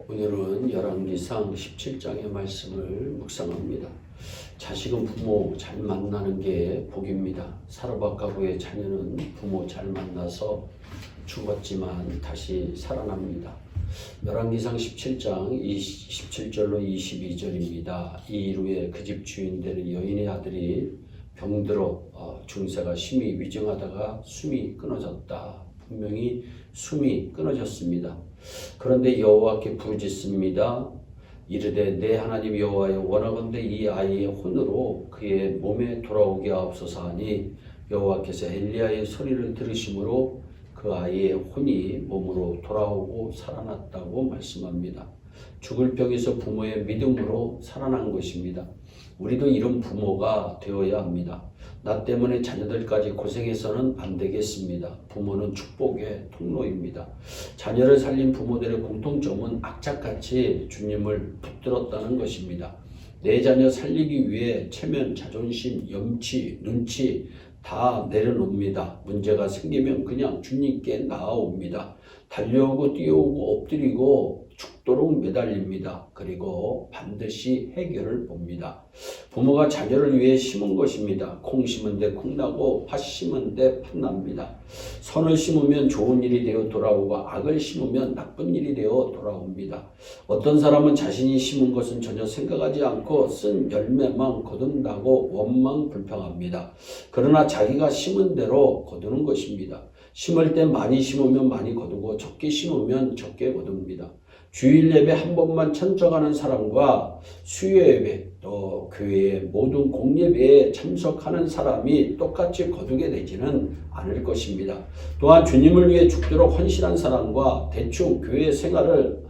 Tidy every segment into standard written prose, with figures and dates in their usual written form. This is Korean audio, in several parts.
오늘은 열왕기상 17장의 말씀을 묵상합니다. 자식은 부모 잘 만나는 게 복입니다. 사르밧 가구의 자녀는 부모 잘 만나서 죽었지만 다시 살아납니다. 열왕기상 17장 17절로 22절입니다. 이 이후에 그 집 주인 되는 여인의 아들이 병들어 중세가 심히 위중하다가 숨이 끊어졌다. 분명히 숨이 끊어졌습니다. 그런데 여호와께 부르짖습니다. 이르되 내 하나님 여호와여, 원하건대 이 아이의 혼으로 그의 몸에 돌아오게 하옵소서 하니 여호와께서 엘리야의 소리를 들으심으로 그 아이의 혼이 몸으로 돌아오고 살아났다고 말씀합니다. 죽을 병에서 부모의 믿음으로 살아난 것입니다. 우리도 이런 부모가 되어야 합니다. 나 때문에 자녀들까지 고생해서는 안 되겠습니다. 부모는 축복의 통로입니다. 자녀를 살린 부모들의 공통점은 악착같이 주님을 붙들었다는 것입니다. 내 자녀 살리기 위해 체면, 자존심, 염치, 눈치 다 내려놓습니다. 문제가 생기면 그냥 주님께 나아옵니다. 달려오고 뛰어오고 엎드리고 죽도록 매달립니다. 그리고 반드시 해결을 봅니다. 부모가 자녀를 위해 심은 것입니다. 콩 심은 데 콩 나고 팥 심은 데 팥 납니다. 선을 심으면 좋은 일이 되어 돌아오고 악을 심으면 나쁜 일이 되어 돌아옵니다. 어떤 사람은 자신이 심은 것은 전혀 생각하지 않고 쓴 열매만 거둔다고 원망불평합니다. 그러나 자기가 심은 대로 거두는 것입니다. 심을 때 많이 심으면 많이 거두고 적게 심으면 적게 거둡니다. 주일 예배 한 번만 참석하는 사람과 수요 예배 또 교회의 모든 공예배에 참석하는 사람이 똑같이 거두게 되지는 않을 것입니다. 또한 주님을 위해 죽도록 헌신한 사람과 대충 교회 생활을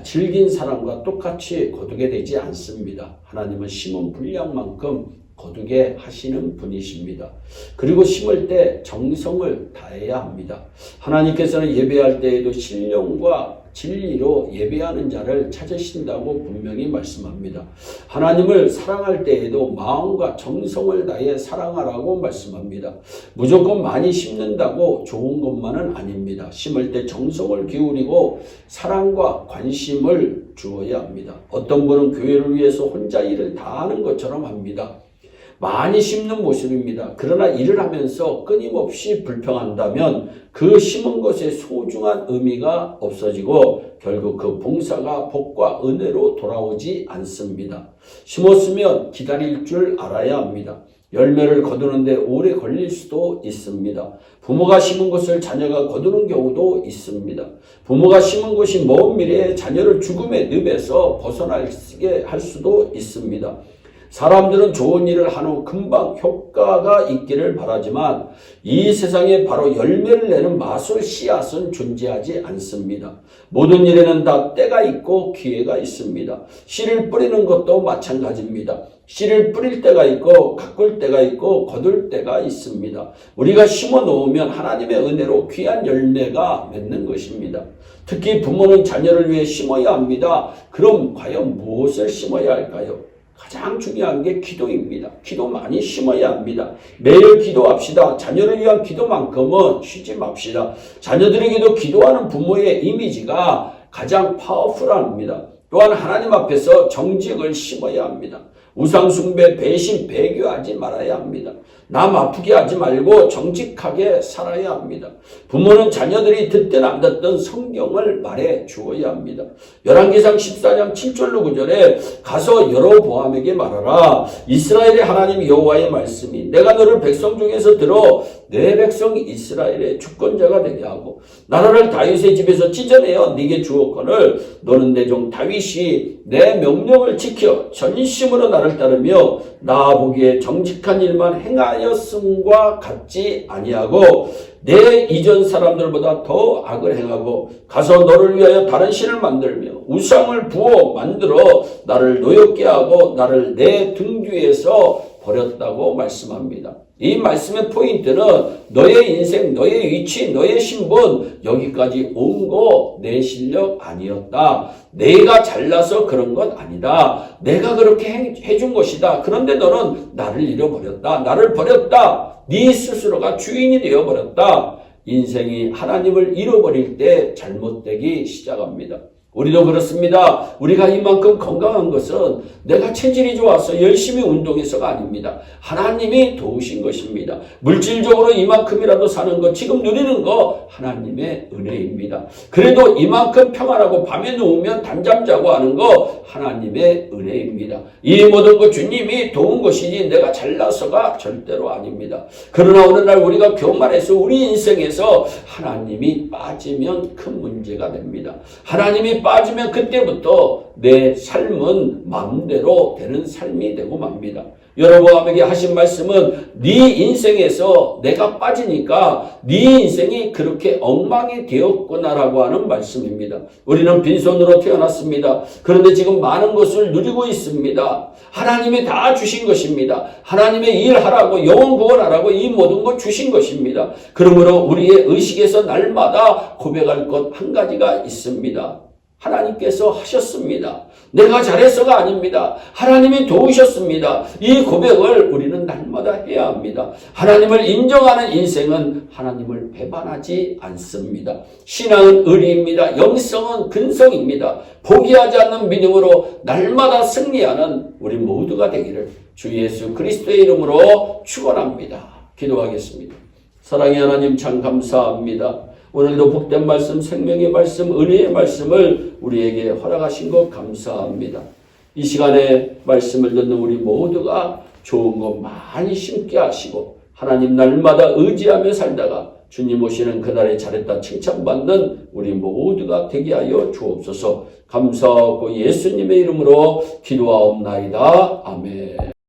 즐긴 사람과 똑같이 거두게 되지 않습니다. 하나님은 심은 분량만큼 거두게 하시는 분이십니다. 그리고 심을 때 정성을 다해야 합니다. 하나님께서는 예배할 때에도 신령과 진리로 예배하는 자를 찾으신다고 분명히 말씀합니다. 하나님을 사랑할 때에도 마음과 정성을 다해 사랑하라고 말씀합니다. 무조건 많이 심는다고 좋은 것만은 아닙니다. 심을 때 정성을 기울이고 사랑과 관심을 주어야 합니다. 어떤 분은 교회를 위해서 혼자 일을 다 하는 것처럼 합니다. 많이 심는 모습입니다. 그러나 일을 하면서 끊임없이 불평한다면 그 심은 것의 소중한 의미가 없어지고 결국 그 봉사가 복과 은혜로 돌아오지 않습니다. 심었으면 기다릴 줄 알아야 합니다. 열매를 거두는데 오래 걸릴 수도 있습니다. 부모가 심은 것을 자녀가 거두는 경우도 있습니다. 부모가 심은 것이 먼 미래에 자녀를 죽음의 늪에서 벗어나게 할 수도 있습니다. 사람들은 좋은 일을 한 후 금방 효과가 있기를 바라지만 이 세상에 바로 열매를 내는 마술 씨앗은 존재하지 않습니다. 모든 일에는 다 때가 있고 기회가 있습니다. 씨를 뿌리는 것도 마찬가지입니다. 씨를 뿌릴 때가 있고 가꿀 때가 있고 거둘 때가 있습니다. 우리가 심어 놓으면 하나님의 은혜로 귀한 열매가 맺는 것입니다. 특히 부모는 자녀를 위해 심어야 합니다. 그럼 과연 무엇을 심어야 할까요? 가장 중요한 게 기도입니다. 기도 많이 심어야 합니다. 매일 기도합시다. 자녀를 위한 기도만큼은 쉬지 맙시다. 자녀들에게도 기도하는 부모의 이미지가 가장 파워풀합니다. 또한 하나님 앞에서 정직을 심어야 합니다. 우상숭배, 배신, 배교하지 말아야 합니다. 남 아프게 하지 말고 정직하게 살아야 합니다. 부모는 자녀들이 듣든 안 듣든 성경을 말해 주어야 합니다. 열왕기상 14장 7절로 9절에 가서 여로보암에게 말하라. 이스라엘의 하나님 여호와의 말씀이 내가 너를 백성 중에서 들어 내 백성 이스라엘의 주권자가 되게 하고 나라를 다윗의 집에서 찢어내어 네게 주었거늘 너는 내 종 다윗이 내 명령을 지켜 전심으로 나를 따르며 나 보기에 정직한 일만 행하였음과 같지 아니하고 내 이전 사람들보다 더 악을 행하고 가서 너를 위하여 다른 신을 만들며 우상을 부어 만들어 나를 노엽게 하고 나를 내 등 뒤에서 버렸다고 말씀합니다. 이 말씀의 포인트는 너의 인생, 너의 위치, 너의 신분 여기까지 온 거 내 실력 아니었다. 내가 잘나서 그런 건 아니다. 내가 그렇게 해준 것이다. 그런데 너는 나를 잃어버렸다. 나를 버렸다. 네 스스로가 주인이 되어버렸다. 인생이 하나님을 잃어버릴 때 잘못되기 시작합니다. 우리도 그렇습니다. 우리가 이만큼 건강한 것은 내가 체질이 좋아서 열심히 운동해서가 아닙니다. 하나님이 도우신 것입니다. 물질적으로 이만큼이라도 사는 것, 지금 누리는 거 하나님의 은혜입니다. 그래도 이만큼 평안하고 밤에 누우면 잠잠 자고 하는 거 하나님의 은혜입니다. 이 모든 것 주님이 도운 것이지 내가 잘나서가 절대로 아닙니다. 그러나 어느 날 우리가 교만해서 우리 인생에서 하나님이 빠지면 큰 문제가 됩니다. 하나님이 빠지면 그때부터 내 삶은 마음대로 되는 삶이 되고 맙니다. 여러분에게 하신 말씀은 네 인생에서 내가 빠지니까 네 인생이 그렇게 엉망이 되었구나라고 하는 말씀입니다. 우리는 빈손으로 태어났습니다. 그런데 지금 많은 것을 누리고 있습니다. 하나님이 다 주신 것입니다. 하나님의 일하라고 영혼 구원하라고 이 모든 것 주신 것입니다. 그러므로 우리의 의식에서 날마다 고백할 것 한 가지가 있습니다. 하나님께서 하셨습니다. 내가 잘해서가 아닙니다. 하나님이 도우셨습니다. 이 고백을 우리는 날마다 해야 합니다. 하나님을 인정하는 인생은 하나님을 배반하지 않습니다. 신앙은 의리입니다. 영성은 근성입니다. 포기하지 않는 믿음으로 날마다 승리하는 우리 모두가 되기를 주 예수 그리스도의 이름으로 축원합니다. 기도하겠습니다. 사랑의 하나님 참 감사합니다. 오늘도 복된 말씀, 생명의 말씀, 은혜의 말씀을 우리에게 허락하신 것 감사합니다. 이 시간에 말씀을 듣는 우리 모두가 좋은 것 많이 심게 하시고 하나님 날마다 의지하며 살다가 주님 오시는 그날에 잘했다 칭찬받는 우리 모두가 되게 하여 주옵소서. 감사하고 예수님의 이름으로 기도하옵나이다. 아멘.